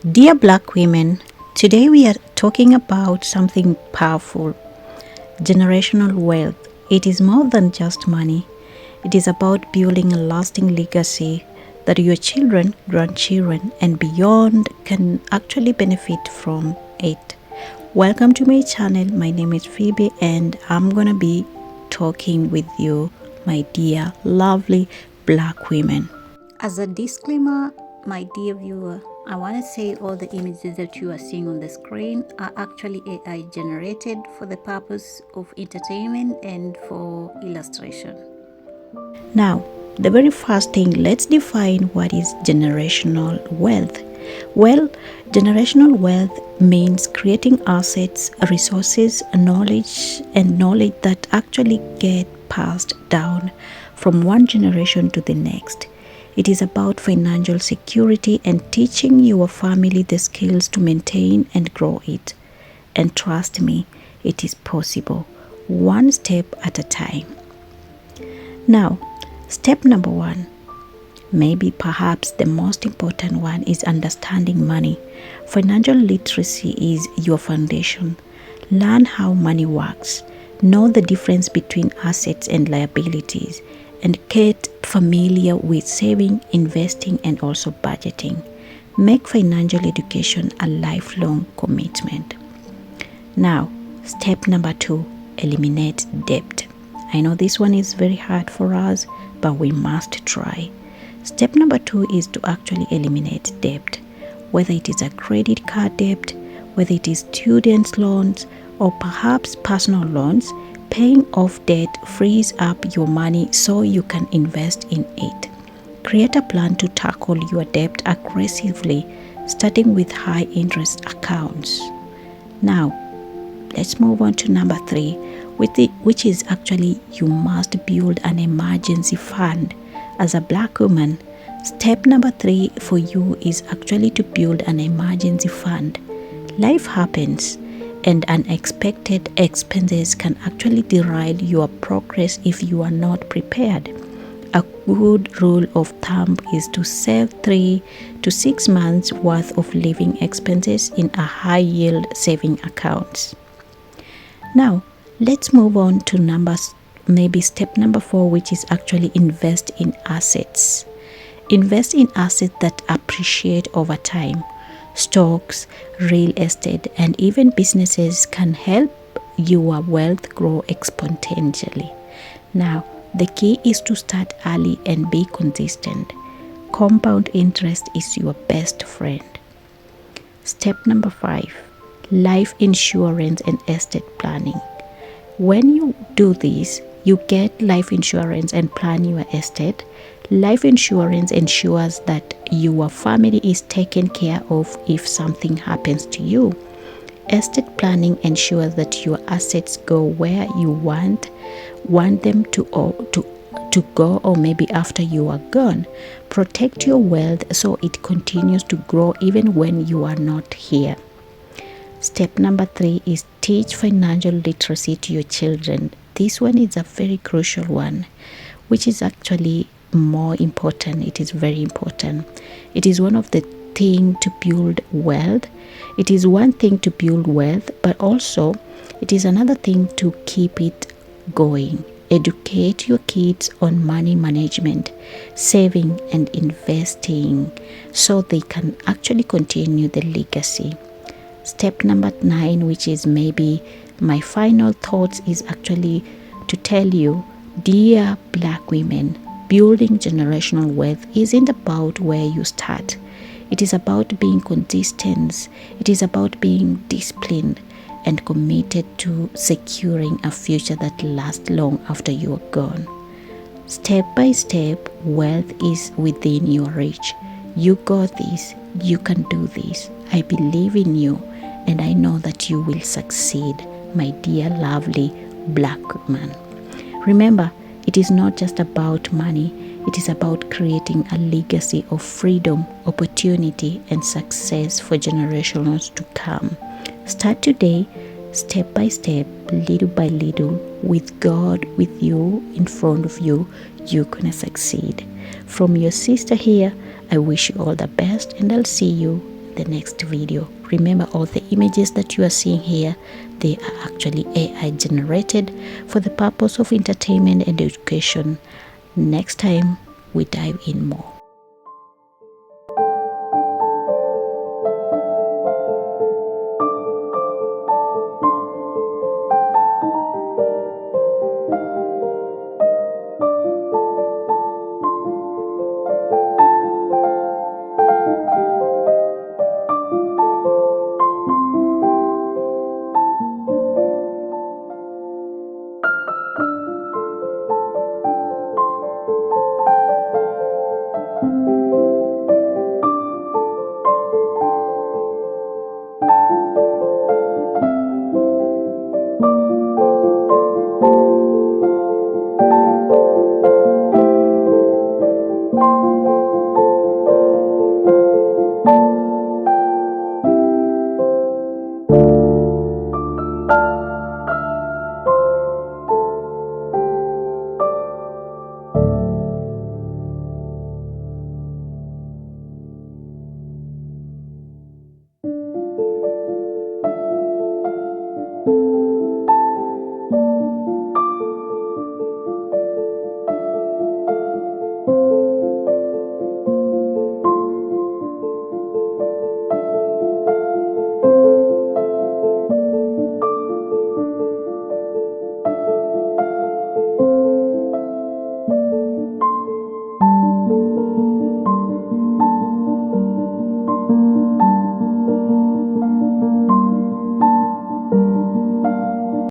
Dear Black women, today we are talking about something powerful: generational wealth. It is more than just money, it is about building a lasting legacy that your children, grandchildren, and beyond can actually benefit from it. Welcome to my channel. My name is Phoebe, and I'm gonna be talking with you, my dear, lovely Black women. As a disclaimer, my dear viewer, I want to say all the images that you are seeing on the screen are actually AI generated for the purpose of entertainment and for illustration. Now, the very first thing, let's define what is generational wealth. Well, generational wealth means creating assets, resources, knowledge that actually get passed down from one generation to the next. It is about financial security and teaching your family the skills to maintain and grow it. And trust me, it is possible, one step at a time. Now, step number one, maybe perhaps the most important one, is understanding money. Financial literacy is your foundation. Learn how money works, know the difference between assets and liabilities, and get familiar with saving, investing, and also budgeting. Make financial education a lifelong commitment. Now, step number two, eliminate debt. I know this one is very hard for us, but we must try. Step number two is to actually eliminate debt, whether it is a credit card debt, whether it is student loans, or perhaps personal loans. Paying off debt frees up your money so you can invest in it. Create a plan to tackle your debt aggressively, starting with high interest accounts. Now, let's move on to number three, which is actually you must build an emergency fund. As a Black woman, step number three for you is actually to build an emergency fund. Life happens, and unexpected expenses can actually derail your progress if you are not prepared. A good rule of thumb is to save 3 to 6 months worth of living expenses in a high yield saving accounts. Now, let's move on to maybe step number four, which is actually invest in assets. Invest in assets that appreciate over time. Stocks, real estate, and even businesses can help your wealth grow exponentially. Now, the key is to start early and be consistent. Compound interest is your best friend. Step number five, life insurance and estate planning. When you do this, you get life insurance and plan your estate. Life insurance ensures that your family is taken care of if something happens to you. Estate planning ensures that your assets go where you want them to go, or maybe after you are gone. Protect your wealth so it continues to grow even when you are not here. Step number three is teach financial literacy to your children. This one is a very crucial one, which is actually more important. It is very important. It is one of the things to build wealth. It is one thing to build wealth, but also it is another thing to keep it going. Educate your kids on money management, saving, and investing so they can actually continue the legacy. Step number 9, which is maybe my final thoughts, is actually to tell you, dear Black women, building generational wealth isn't about where you start. It is about being consistent. It is about being disciplined and committed to securing a future that lasts long after you are gone. Step by step, wealth is within your reach. You got this. You can do this. I believe in you, and I know that you will succeed, my dear lovely Black woman. Remember, it is not just about money. It is about creating a legacy of freedom, opportunity, and success for generations to come. Start today, step by step, little by little, with God with you in front of you. You're gonna succeed. From your sister here, I wish you all the best, and I'll see you the next video. Remember, all the images that you are seeing here, they are actually AI generated for the purpose of entertainment and education. Next time we dive in more.